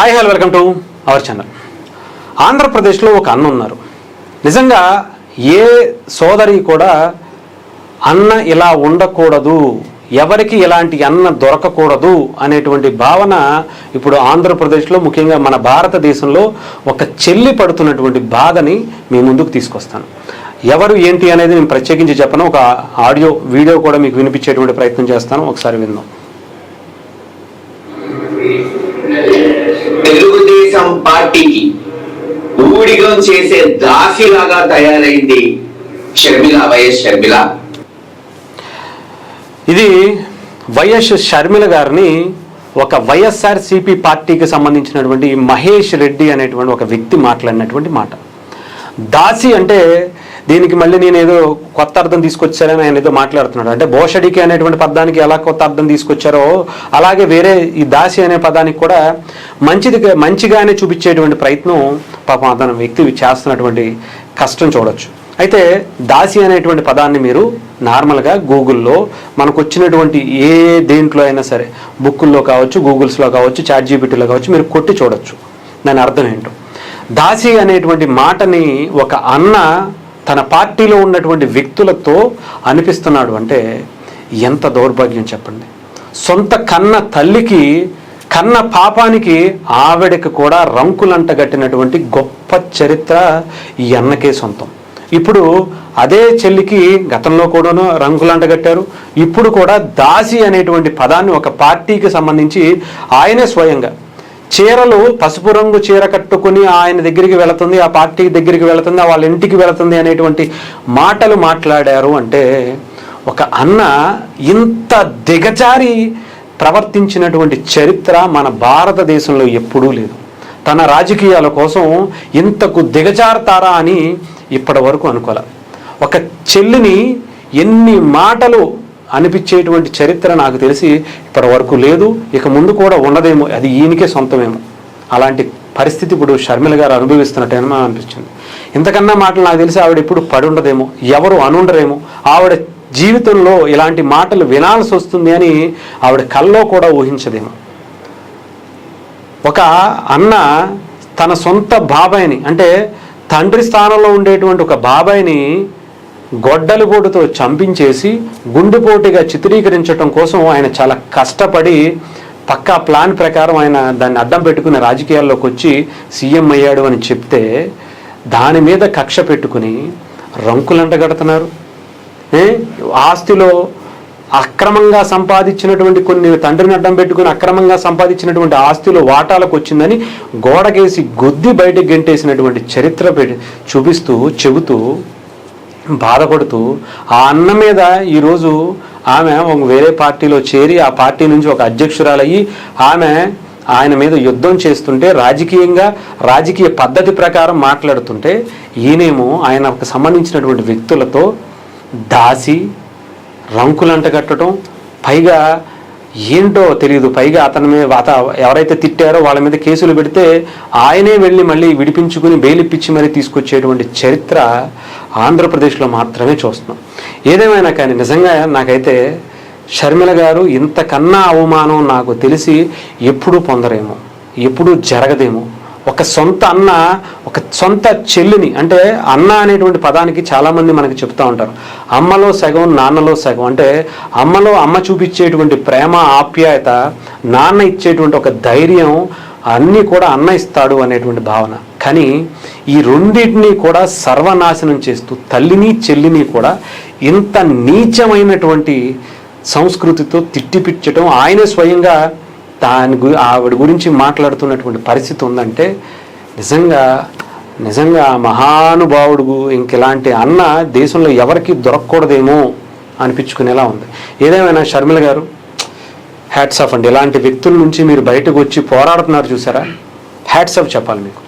Hi hello welcome to our channel. ఆంధ్రప్రదేశ్లో ఒక అన్న ఉన్నారు. నిజంగా ఏ సోదరి కూడా అన్న ఇలా ఉండకూడదు, ఎవరికి ఇలాంటి అన్న దొరకకూడదు అనేటువంటి భావన ఇప్పుడు ఆంధ్రప్రదేశ్లో, ముఖ్యంగా మన భారతదేశంలో ఒక చెల్లి పడుతున్నటువంటి బాధని మీ ముందుకు తీసుకొస్తాను. ఎవరు ఏంటి అనేది నేను ప్రత్యేకించి చెప్పను, ఒక ఆడియో వీడియో కూడా మీకు వినిపించేటువంటి ప్రయత్నం చేస్తాను. ఒకసారి విందాం. తెలుగుదేశం పార్టీకి ఊడిగం చేసే దాసిలాగా తయారైంది షర్మిల, వైఎస్ షర్మిల. ఇది వైఎస్ షర్మిల గారిని ఒక వైఎస్ఆర్సీపీ పార్టీకి సంబంధించినటువంటి మహేష్ రెడ్డి అనేటువంటి ఒక వ్యక్తి మాట్లాడినటువంటి మాట. దాసి అంటే దీనికి మళ్ళీ నేను ఏదో కొత్త అర్థం తీసుకొచ్చారని ఆయన ఏదో మాట్లాడుతున్నాడు. అంటే భోషడికి అనేటువంటి పదానికి ఎలా కొత్త అర్థం తీసుకొచ్చారో అలాగే వేరే ఈ దాసి అనే పదానికి కూడా మంచిగానే చూపించేటువంటి ప్రయత్నం పాపం అతను వ్యక్తి చేస్తున్నటువంటి కష్టం చూడొచ్చు. అయితే దాసి అనేటువంటి పదాన్ని మీరు నార్మల్గా గూగుల్లో మనకు వచ్చినటువంటి ఏ దేంట్లో అయినా సరే, బుక్కుల్లో కావచ్చు, గూగుల్స్లో కావచ్చు, చాట్ జీపీటీలో కావచ్చు, మీరు కొట్టి చూడొచ్చు దాని అర్థం ఏంటో. దాసి అనేటువంటి మాటని ఒక అన్న తన పార్టీలో ఉన్నటువంటి వ్యక్తులతో అనిపిస్తున్నాడు అంటే ఎంత దౌర్భాగ్యం చెప్పండి. సొంత కన్న తల్లికి, కన్న పాపానికి ఆవిడకి కూడా రంకులంట గట్టినటువంటి గొప్ప చరిత్ర ఈ అన్నకే సొంతం. ఇప్పుడు అదే చెల్లికి గతంలో కూడాను రంగులంట కట్టారు. ఇప్పుడు కూడా దాసి అనేటువంటి పదాన్ని ఒక పార్టీకి సంబంధించి ఆయనే స్వయంగా చీరలు, పసుపు రంగు చీర కట్టుకుని ఆయన దగ్గరికి వెళుతుంది, ఆ పార్టీ దగ్గరికి వెళుతుంది, వాళ్ళ ఇంటికి వెళుతుంది అనేటువంటి మాటలు మాట్లాడారు. అంటే ఒక అన్న ఇంత దిగజారి ప్రవర్తించినటువంటి చరిత్ర మన భారతదేశంలో ఎప్పుడూ లేదు. తన రాజకీయాల కోసం ఇంతకు దిగజారుతారా అని ఇప్పటి వరకు అనుకోలే. ఒక చెల్లిని ఎన్ని మాటలు అనిపించేటువంటి చరిత్ర నాకు తెలిసి ఇప్పటి వరకు లేదు, ఇక ముందు కూడా ఉండదేమో, అది ఈయనకే సొంతమేమో. అలాంటి పరిస్థితి ఇప్పుడు షర్మిల గారు అనుభవిస్తున్నట్టేమో అనిపించింది. ఇంతకన్నా మాటలు నాకు తెలిసి ఆవిడ ఇప్పుడు పడి ఉండదేమో, ఎవరు అనుండరేమో. ఆవిడ జీవితంలో ఇలాంటి మాటలు వినాల్సి వస్తుంది అని ఆవిడ కల్లో కూడా ఊహించదేమో. ఒక అన్న తన సొంత బాబాయిని, అంటే తండ్రి స్థానంలో ఉండేటువంటి ఒక బాబాయిని గొడ్డలిపోటుతో చంపించేసి గుండెపోటుగా చిత్రీకరించడం కోసం ఆయన చాలా కష్టపడి పక్కా ప్లాన్ ప్రకారం ఆయన దాన్ని అడ్డం పెట్టుకుని రాజకీయాల్లోకి వచ్చి సీఎం అయ్యాడు అని చెప్తే దాని మీద కక్ష పెట్టుకుని రంకులంట కడుతున్నారు. ఆస్తిలో అక్రమంగా సంపాదించినటువంటి కొన్ని, తండ్రిని అడ్డం పెట్టుకుని అక్రమంగా సంపాదించినటువంటి ఆస్తిలో వాటాలకు వచ్చిందని గోడకేసి గుద్ది బయటకు గెంటేసినటువంటి చరిత్ర చెబుతూ బాధపడుతూ ఆ అన్న మీద ఈరోజు ఆమె ఒక వేరే పార్టీలో చేరి ఆ పార్టీ నుంచి ఒక అధ్యక్షురాలయ్యి ఆమె ఆయన మీద యుద్ధం చేస్తుంటే, రాజకీయ పద్ధతి ప్రకారం మాట్లాడుతుంటే ఈయనేమో ఆయనకు సంబంధించినటువంటి వ్యక్తులతో దాసి, రంకులంట కట్టడం, పైగా ఏంటో తెలియదు, పైగా అతని మీద ఎవరైతే తిట్టారో వాళ్ళ మీద కేసులు పెడితే ఆయనే వెళ్ళి మళ్ళీ విడిపించుకుని బెయిలిప్పించి మరీ తీసుకొచ్చేటువంటి చరిత్ర ఆంధ్రప్రదేశ్లో మాత్రమే చూస్తున్నాం. ఏదేమైనా కానీ నిజంగా నాకైతే షర్మిల గారు ఇంతకన్నా అవమానం నాకు తెలిసి ఎప్పుడూ పొందరేమో, ఎప్పుడూ జరగదేమో. ఒక సొంత అన్న, ఒక సొంత చెల్లిని, అంటే అన్న అనేటువంటి పదానికి చాలామంది మనకి చెప్తూ ఉంటారు అమ్మలో సగం నాన్నలో సగం. అంటే అమ్మ చూపించేటువంటి ప్రేమ, ఆప్యాయత, నాన్న ఇచ్చేటువంటి ఒక ధైర్యం అన్నీ కూడా అన్న ఇస్తాడు అనేటువంటి భావన. కానీ ఈ రెండింటినీ కూడా సర్వనాశనం చేస్తూ తల్లిని చెల్లిని కూడా ఇంత నీచమైనటువంటి సంస్కృతితో తిట్టిపిచ్చటం, ఆయనే స్వయంగా ఆవిడ గురించి మాట్లాడుతున్నటువంటి పరిస్థితి ఉందంటే నిజంగా మహానుభావుడు ఇంకెలాంటి అన్న దేశంలో ఎవరికి దొరకకూడదేమో అనిపించుకునేలా ఉంది. ఏదేమైనా షర్మిల గారు హ్యాట్స్ ఆఫ్ అండి. ఇలాంటి వ్యక్తుల నుంచి మీరు బయటకు వచ్చి పోరాడుతున్నారు చూసారా, హ్యాట్స్ ఆఫ్ చెప్పాలి మీకు.